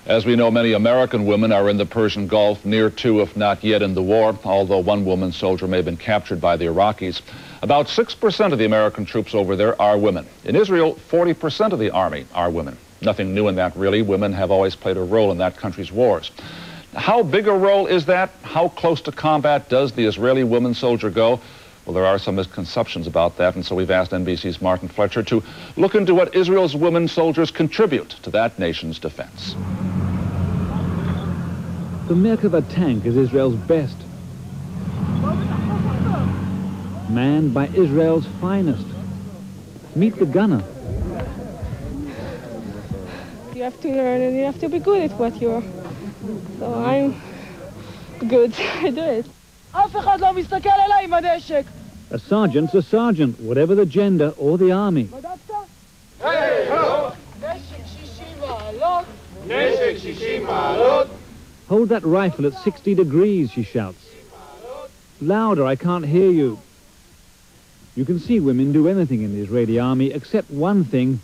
As we know, many American women are in the Persian Gulf, near to, if not yet, in the war, although one woman soldier may have been captured by the Iraqis. About 6% of the American troops over there are women. In Israel, 40% of the army are women. Nothing new in that, really. Women have always played a role in that country's wars. How big a role is that? How close to combat does the Israeli woman soldier go? Well, there are some misconceptions about that, and so we've asked NBC's Martin Fletcher to look into what Israel's women soldiers contribute to that nation's defense. The Merkava tank is Israel's best, manned by Israel's finest. Meet the gunner. You have to learn and you have to be good at what you're. So I'm good. I do it. A sergeant's a sergeant, whatever the gender or the army. Hold that rifle at 60 degrees, she shouts. Louder, I can't hear you. You can see women do anything in the Israeli army except one thing.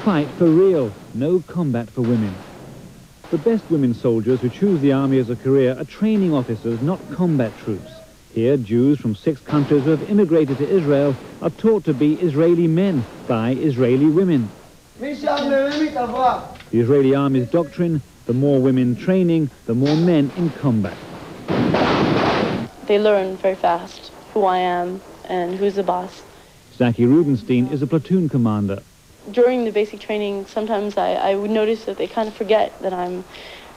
Fight for real, no combat for women. The best women soldiers who choose the army as a career are training officers, not combat troops. Here, Jews from 6 countries who have immigrated to Israel are taught to be Israeli men by Israeli women. The Israeli army's doctrine, the more women training, the more men in combat. They learn very fast who I am and who's the boss. Zaki Rubenstein is a platoon commander. During the basic training, sometimes I would notice that they kind of forget that I'm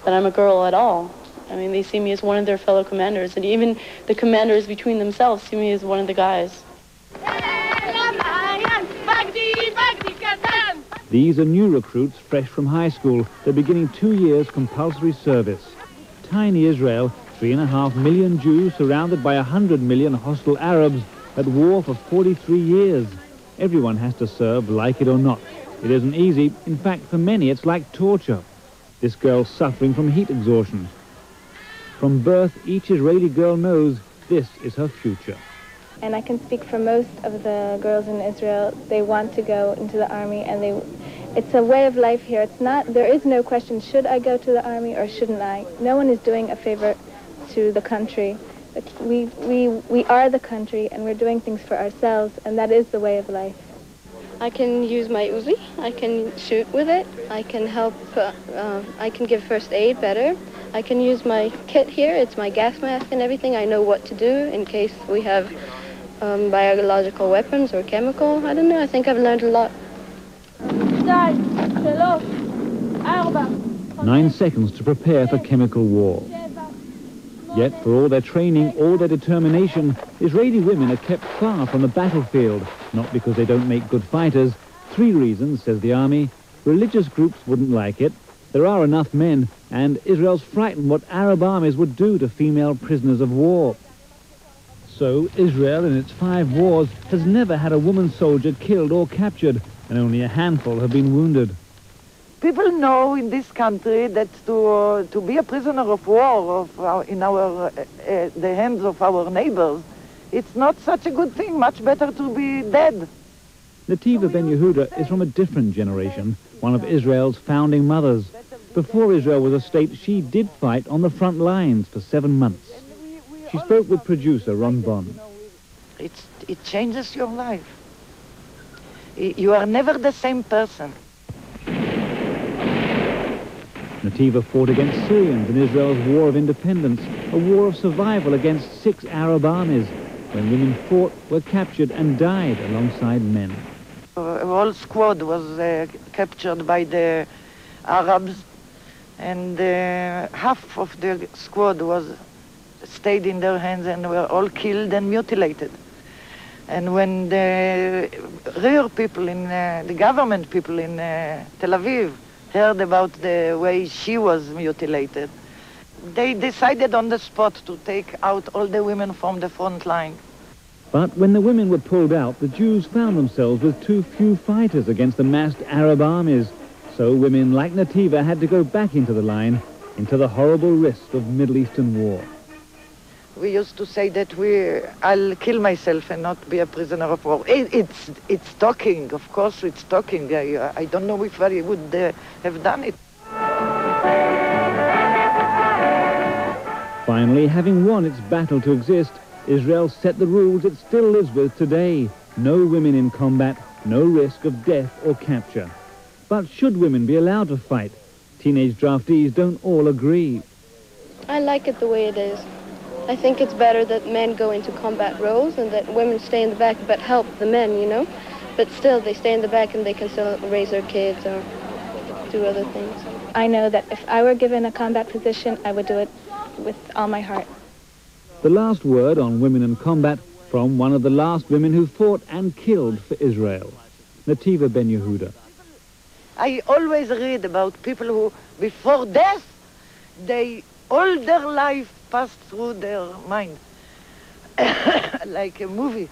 a girl at all. I mean, they see me as one of their fellow commanders, and even the commanders between themselves see me as one of the guys. These are new recruits fresh from high school. They're beginning 2 years compulsory service. Tiny Israel, 3.5 million Jews surrounded by 100 million hostile Arabs at war for 43 years. Everyone has to serve, like it or not. It isn't easy. In fact, for many, it's like torture. This girl's suffering from heat exhaustion. From birth, each Israeli girl knows this is her future. And I can speak for most of the girls in Israel. They want to go into the army, and it's a way of life here. There is no question, should I go to the army or shouldn't I? No one is doing a favor to the country. We are the country, and we're doing things for ourselves, and that is the way of life. I can use my Uzi. I can shoot with it. I can help. I can give first aid better. I can use my kit here. It's my gas mask and everything. I know what to do in case we have biological weapons or chemical. I don't know. I think I've learned a lot. 9 seconds to prepare for chemical war. Yet, for all their training, all their determination, Israeli women are kept far from the battlefield, not because they don't make good fighters. 3 reasons, says the army. Religious groups wouldn't like it, there are enough men, and Israel's frightened what Arab armies would do to female prisoners of war. So, Israel, in its 5 wars, has never had a woman soldier killed or captured, and only a handful have been wounded. People know in this country that to be a prisoner of war in the hands of our neighbors, it's not such a good thing. Much better to be dead. Nativa Ben Yehuda is from a different generation, one of Israel's founding mothers. Before Israel was a state, she did fight on the front lines for 7 months. She spoke with producer Ron Bond. It changes your life. You are never the same person. Nativa fought against Syrians in Israel's war of independence, a war of survival against 6 Arab armies. When women fought, were captured and died alongside men. A whole squad was captured by the Arabs, and half of the squad stayed in their hands and were all killed and mutilated. And when the real people, the government people in Tel Aviv, heard about the way she was mutilated, they decided on the spot to take out all the women from the front line. But when the women were pulled out, the Jews found themselves with too few fighters against the massed Arab armies. So women like Nativa had to go back into the line, into the horrible risk of Middle Eastern war. We used to say that I'll kill myself and not be a prisoner of war. It's talking, of course it's talking. I don't know if I would have done it. Finally, having won its battle to exist, Israel set the rules it still lives with today. No women in combat, no risk of death or capture. But should women be allowed to fight? Teenage draftees don't all agree. I like it the way it is. I think it's better that men go into combat roles and that women stay in the back but help the men, you know? But still, they stay in the back and they can still raise their kids or do other things. I know that if I were given a combat position, I would do it with all my heart. The last word on women in combat from one of the last women who fought and killed for Israel, Nativa Ben Yehuda. I always read about people who, before death, all their life passed through their mind, like a movie.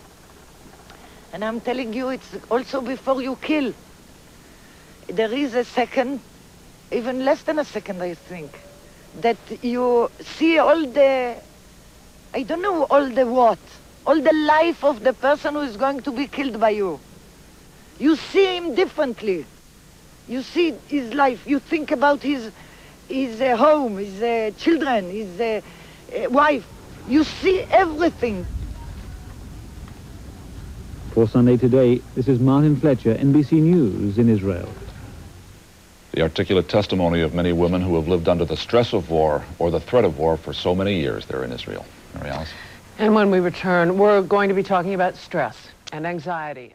And I'm telling you, it's also before you kill. There is a second, even less than a second, I think, that you see all the, I don't know, all the life of the person who is going to be killed by you. You see him differently. You see his life. You think about his home, his children, his wife. You see everything. For Sunday Today, this is Martin Fletcher, NBC News in Israel. The articulate testimony of many women who have lived under the stress of war or the threat of war for so many years there in Israel. Mary Alice. And when we return, we're going to be talking about stress and anxiety.